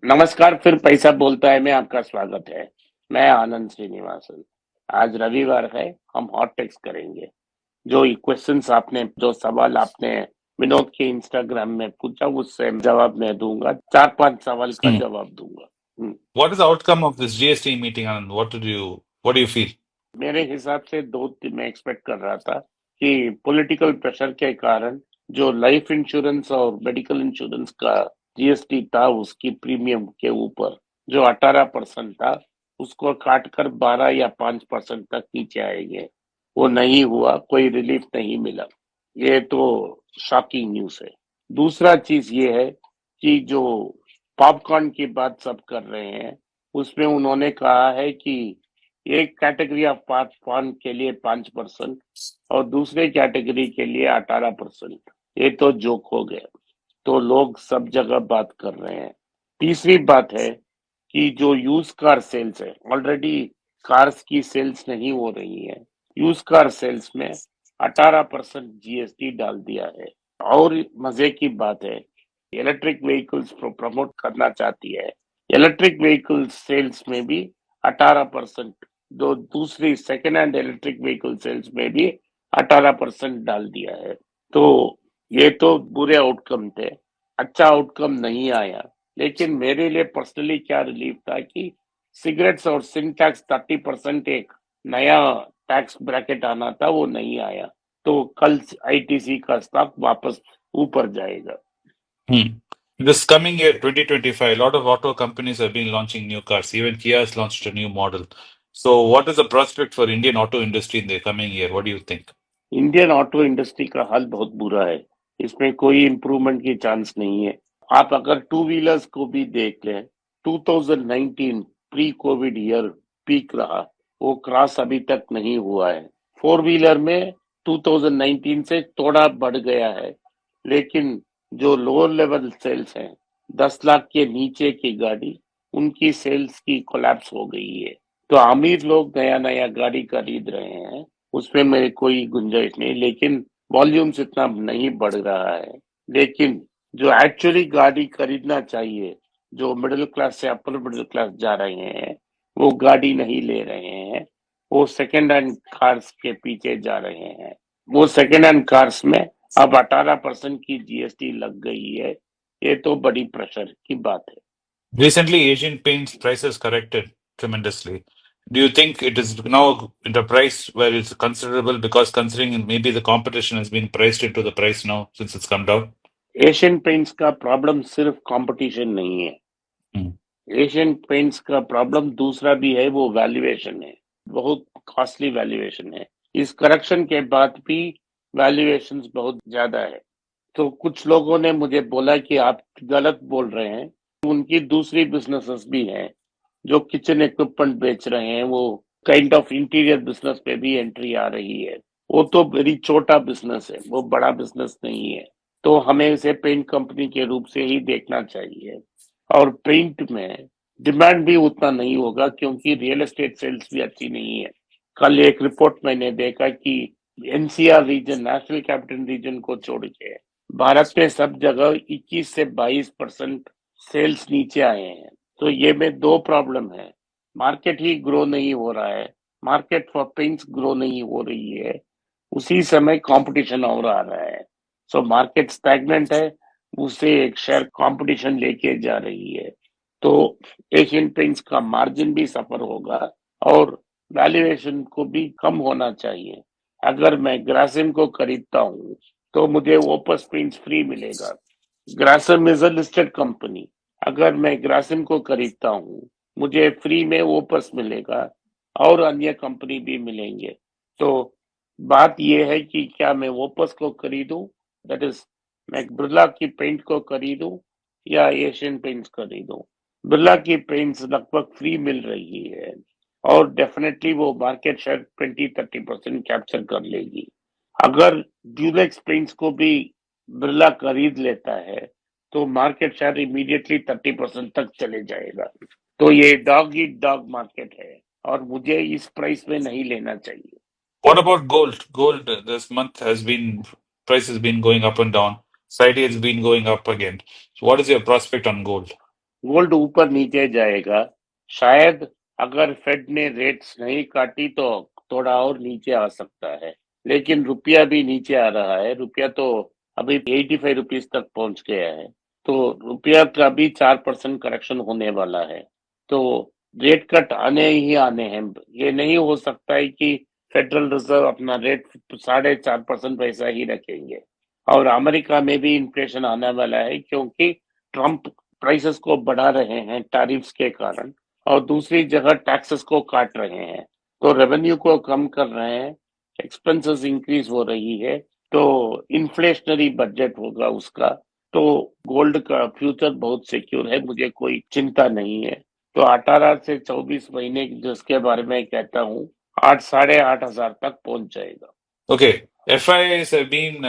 नमस्कार, फिर पैसा बोलता है में आपका स्वागत है। मैं आनंद श्रीनिवासन। आज रविवार है, हम हॉट टेक्स करेंगे। जो क्वेश्चंस आपने, जो सवाल आपने विनोद के इंस्टाग्राम में पूछा, उससे जवाब मैं दूंगा। 4-5 सवाल का Hmm. जवाब दूंगा। What is the outcome of this GST meeting, Anand? What do you feel? मेरे हिसाब से मैं एक्सपेक्ट कर रहा था कि पॉलिटिकल प्रेशर के कारण जो लाइफ इंश्योरेंस और मेडिकल इंश्योरेंस का जीएसटी था, उसकी प्रीमियम के ऊपर जो 18% था, उसको काट कर 12 या 5% तक नीचे आएंगे। वो नहीं हुआ, कोई रिलीफ नहीं मिला। ये तो शॉकिंग न्यूज है। दूसरा चीज ये है कि जो पॉपकॉर्न की बात सब कर रहे हैं, उसमें उन्होंने कहा है कि एक कैटेगरी ऑफ पॉपकॉर्न के लिए 5% और दूसरे कैटेगरी के लिए 18%। ये तो जोक हो गया। तो लोग सब जगह बात कर रहे हैं। तीसरी बात है कि जो यूज कार सेल्स है, ऑलरेडी कार्स की सेल्स नहीं हो रही है, यूज कार सेल्स में 18% जीएसटी डाल दिया है। और मजे की बात है, इलेक्ट्रिक व्हीकल्स प्रमोट करना चाहती है, इलेक्ट्रिक व्हीकल सेल्स में भी 18%, दो दूसरी second hand electric vehicle sales में भी 18% डाल दिया है। तो ये तो बुरे आउटकम थे, अच्छा आउटकम नहीं आया। लेकिन मेरे लिए पर्सनली क्या रिलीफ था कि सिगरेट्स और सिन टैक्स 30% एक नया टैक्स ब्रैकेट आना था, वो नहीं आया। तो कल आईटीसी का स्टॉक वापस ऊपर जाएगा। Hmm. This coming year, 2025, a lot of auto companies have been launching new cars. Even Kia has launched a new model. So, what is the prospect for Indian auto industry in the coming year? What do you think? Indian auto industry का हाल बहुत बुरा है। इसमें कोई improvement की chance नहीं है। आप अगर टू व्हीलर्स को भी देख लें, 2019 प्री कोविड ईयर पीक रहा, वो क्रॉस अभी तक नहीं हुआ है। फोर व्हीलर में 2019 से थोड़ा बढ़ गया है, लेकिन जो लोअर लेवल सेल्स हैं, 10 लाख के नीचे की गाड़ी, उनकी सेल्स की कोलैप्स हो गई है। तो अमीर लोग नया नया गाड़ी खरीद रहे हैं, उसमें मेरी कोई गुंजाइश नहीं, लेकिन वॉल्यूम्स इतना नहीं बढ़ रहा है। लेकिन जो एक्चुअली गाड़ी खरीदना चाहिए, जो मिडिल क्लास से अपर मिडिल क्लास जा रहे हैं, वो गाड़ी नहीं ले रहे हैं। वो सेकेंड हैंड कार्स के पीछे जा रहे हैं। वो सेकेंड हैंड कार्स में अब 18% की जीएसटी लग गई है। ये तो बड़ी प्रेशर की बात है। Recently, Asian Paints prices corrected tremendously. Do you think it is now at a price where it's considerable because considering maybe the competition has been priced into the price now since it's come down? Asian paints का problem सिर्फ competition नहीं है। Hmm. Asian paints का problem दूसरा भी है, वो valuation है। बहुत कॉस्टली वैल्यूएशन है। इस करेक्शन के बाद भी वैल्यूएशंस बहुत ज्यादा है। तो कुछ लोगों ने मुझे बोला कि आप गलत बोल रहे हैं, उनकी दूसरी बिजनेसेस भी हैं, जो किचन इक्विपमेंट बेच रहे हैं, वो काइंड ऑफ इंटीरियर बिजनेस पे भी एंट्री आ रही है। वो तो वेरी छोटा बिजनेस है, वो बड़ा बिजनेस नहीं है। तो हमें इसे पेंट कंपनी के रूप से ही देखना चाहिए। और पेंट में डिमांड भी उतना नहीं होगा, क्योंकि रियल एस्टेट सेल्स भी अच्छी नहीं है। कल एक रिपोर्ट मैंने देखा कि NCR region, national capital region को छोड़ के भारत में सब जगह 21 से 22% सेल्स नीचे आए हैं। तो ये में दो प्रॉब्लम है। मार्केट ही ग्रो नहीं हो रहा है, मार्केट फॉर पेंट्स ग्रो नहीं हो रही है, उसी समय कंपटीशन और आ रहा है। सो मार्केट स्टैग्नेंट है, उसे एक शेयर कंपटीशन लेके जा रही है। तो एशियन पेंट्स का मार्जिन भी सफर होगा और वैल्यूएशन को भी कम होना चाहिए। अगर मैं ग्रासिम को खरीदता हूँ, तो मुझे ओपस पेंट्स फ्री मिलेगा। Grasim is a listed company. अगर मैं ग्रासिम को खरीदता हूँ, मुझे फ्री में ओपस मिलेगा और अन्य कंपनी भी मिलेंगे। तो बात यह है कि क्या मैं ओपस को खरीदूं, दैट इज मैं बिरला की पेंट को खरीदूं या एशियन पेंट्स खरीदूं। बिरला की पेंट्स लगभग फ्री मिल रही है और डेफिनेटली वो मार्केट शेयर 20-30% कैप्चर कर लेगी। अगर ड्यूलेक्स पेंट्स को भी बिरला खरीद लेता है, तो मार्केट शेयर इमीडिएटली 30% तक चले जाएगा। तो ये डॉग ईट डॉग मार्केट है और मुझे इस प्राइस में नहीं लेना चाहिए। What about gold? Gold this month has been price has been going up and down. Friday has been going up again. So what is your prospect on gold? Gold ऊपर नीचे जाएगा। शायद अगर फेड ने रेट्स नहीं काटी तो थोड़ा और नीचे आ सकता है, लेकिन रुपया भी नीचे आ रहा है। रुपया तो अभी 85 रुपीज तक पहुंच गया है, तो रुपया का भी 4% करेक्शन होने वाला है। तो रेट कट आने ही आने हैं। ये नहीं हो सकता है कि फेडरल रिजर्व अपना रेट 4.5% वैसा ही रखेंगे। और अमेरिका में भी इन्फ्लेशन आने वाला है, क्योंकि ट्रम्प प्राइसेस को बढ़ा रहे हैं टैरिफ्स के कारण, और दूसरी जगह टैक्सेस को काट रहे हैं, तो रेवेन्यू को कम कर रहे हैं, एक्सपेंसेस इंक्रीज हो रही है, तो इन्फ्लेशनरी बजट होगा उसका। तो गोल्ड का फ्यूचर बहुत सिक्योर है, मुझे कोई चिंता नहीं है। तो 18 से 24 महीने जिसके बारे में कहता हूँ, 8 साढ़े 8 हजार तक पहुंच जाएगा। Okay, FIs have been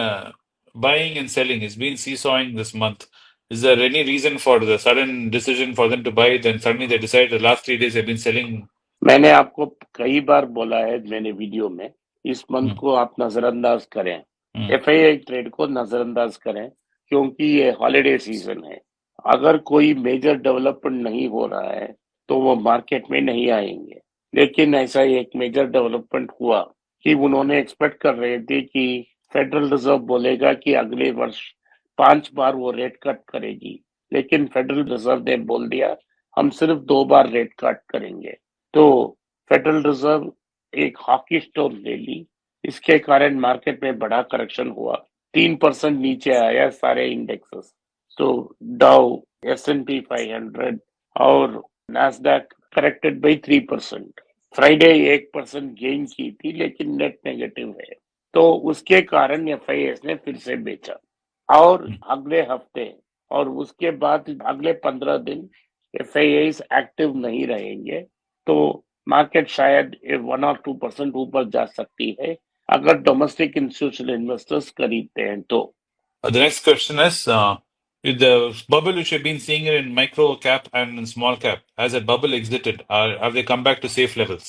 buying and selling. It's been seesawing this month. Is there any reason for the sudden decision for them to buy? Then suddenly they decide the last 3 days they've been selling. मैंने आपको कई बार बोला है मैंने video में, इस month Hmm, को आप नजरअंदाज करें, hmm. एफआईआई ट्रेड को नजरअंदाज करें, क्योंकि ये हॉलिडे सीजन है। अगर कोई मेजर डेवलपमेंट नहीं हो रहा है तो वो मार्केट में नहीं आएंगे। लेकिन ऐसा एक मेजर डेवलपमेंट हुआ कि उन्होंने एक्सपेक्ट कर रहे थे कि फेडरल रिजर्व बोलेगा कि अगले वर्ष 5 बार वो रेट कट करेगी, लेकिन फेडरल रिजर्व ने बोल दिया हम सिर्फ 2 बार रेट कट करेंगे। तो फेडरल रिजर्व एक हॉकी स्टोन ले ली। इसके कारण मार्केट में बड़ा करेक्शन हुआ, 3% नीचे आया सारे इंडेक्सेस। तो डाउ, S&P 500 और Nasdaq corrected by 3%। Friday 1% gain की थी, लेकिन नेट नेगेटिव है, तो उसके कारण एफआईएस ने फिर से बेचा। और Hmm. अगले हफ्ते और उसके बाद अगले 15 दिन एफआईएस एक्टिव नहीं रहेंगे, तो मार्केट शायद 1 और 2% ऊपर जा सकती है, अगर डोमेस्टिक इंस्टीट्यूशनल इन्वेस्टर्स खरीदते हैं तो। The next question is with the bubble which you've been seeing in micro cap and in small cap, has that bubble exited? Have they come back to safe levels?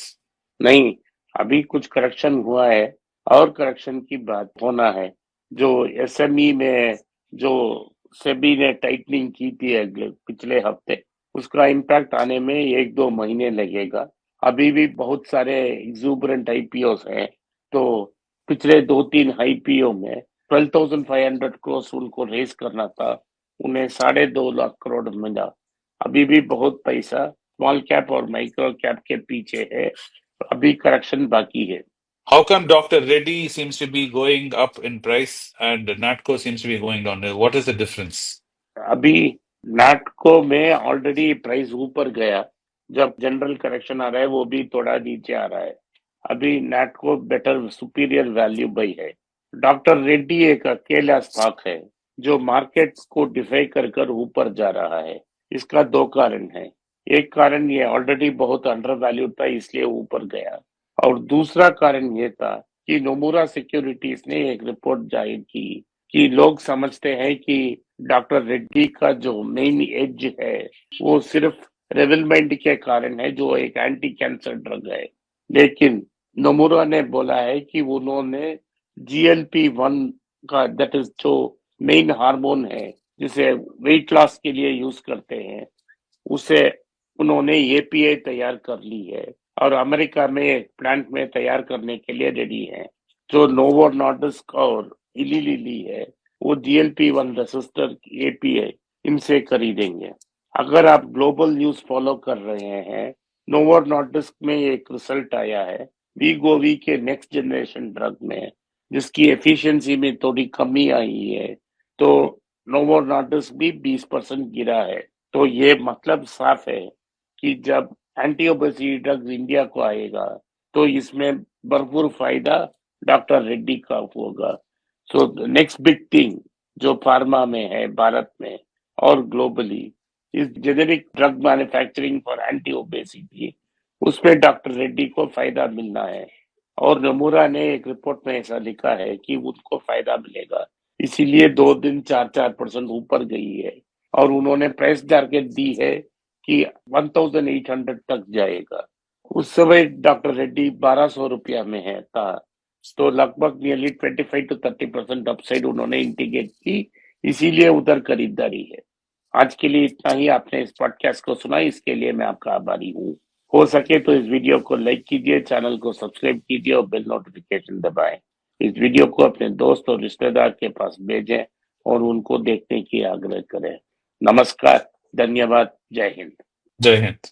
नहीं, अभी कुछ correction हुआ है, और correction की बात होना है। जो एसएमई में जो सेबी ने टाइटनिंग की थी पिछले हफ्ते, उसका इम्पैक्ट आने में 1-2 महीने लगेगा। अभी भी बहुत सारे एग्जूबरेंट आईपीओ हैं, तो पिछले 2-3 आईपीओ में 12,500 करोड़ उनको रेस करना था, उन्हें 2.5 लाख करोड़ मिला। अभी भी बहुत पैसा स्मॉल कैप और माइक्रो कैप के पीछे है, अभी करेक्शन बाकी है। How come Dr. Reddy seems to be going up in price and Natco seems to be going down? What is the difference? अभी नाटको में ऑलरेडी प्राइस ऊपर गया, जब जनरल करेक्शन आ रहा है वो भी थोड़ा नीचे आ रहा है। अभी नाटको बेटर सुपीरियर वैल्यू बाई है। डॉक्टर रेड्डी एक अकेला स्टॉक है जो मार्केट को डिफाई कर कर ऊपर जा रहा है। इसका दो कारण है। एक कारण ये ऑलरेडी बहुत अंडर वैल्यू था, इसलिए ऊपर गया, और दूसरा कारण ये था कि नोमुरा सिक्योरिटीज ने एक रिपोर्ट जारी की कि लोग समझते हैं कि डॉक्टर रेड्डी का जो मेन एज है वो सिर्फ रेवलमेंट के कारण है, जो एक एंटी कैंसर ड्रग है। लेकिन नोमुरा ने बोला है कि उन्होंने GLP-1 का, दैट इज जो मेन हार्मोन है जिसे वेट लॉस के लिए यूज करते हैं, उसे उन्होंने एपीआई तैयार कर ली है, और अमेरिका में एक प्लांट में तैयार करने के लिए रेडी है। जो नोवो नॉर्डिस्क और इली लिली है, वो GLP-1 रेसिस्टर एपीआई इनसे खरीदेंगे। अगर आप ग्लोबल न्यूज फॉलो कर रहे हैं, नोवो नॉर्डिस्क में एक रिजल्ट आया है वीगोवी के नेक्स्ट जनरेशन ड्रग में, जिसकी एफिशिएंसी में थोड़ी कमी आई है, तो नोवो नॉर्डिस्क भी 20% गिरा है। तो ये मतलब साफ है कि जब एंटी ओबेसिटी ड्रग्स इंडिया को आएगा तो इसमें भरपूर फायदा डॉक्टर रेड्डी का होगा। सो नेक्स्ट बिग थिंग जो फार्मा में है भारत में और ग्लोबली इस generic drug manufacturing for anti obesity, उसमें डॉक्टर रेड्डी को फायदा मिलना है। और नमूरा ने एक रिपोर्ट में ऐसा लिखा है कि उनको फायदा मिलेगा, इसीलिए 2 दिन 4-4% ऊपर गई है, और उन्होंने प्राइस टारगेट दी है कि 1800 तक जाएगा। उस समय डॉक्टर रेड्डी 1200 रुपया में है था, तो लगभग नियरली 25 to 30% अपसाइड उन्होंने इंडिकेट की, इसीलिए उधर खरीदारी है। आज के लिए इतना ही। आपने इस पॉडकास्ट को सुना, इसके लिए मैं आपका आभारी हूँ। हो सके तो इस वीडियो को लाइक कीजिए, चैनल को सब्सक्राइब कीजिए और बेल नोटिफिकेशन दबाएं। इस वीडियो को अपने दोस्त और रिश्तेदार के पास भेजें और उनको देखने की आग्रह करें। नमस्कार, धन्यवाद, जय हिंद। जय हिंद।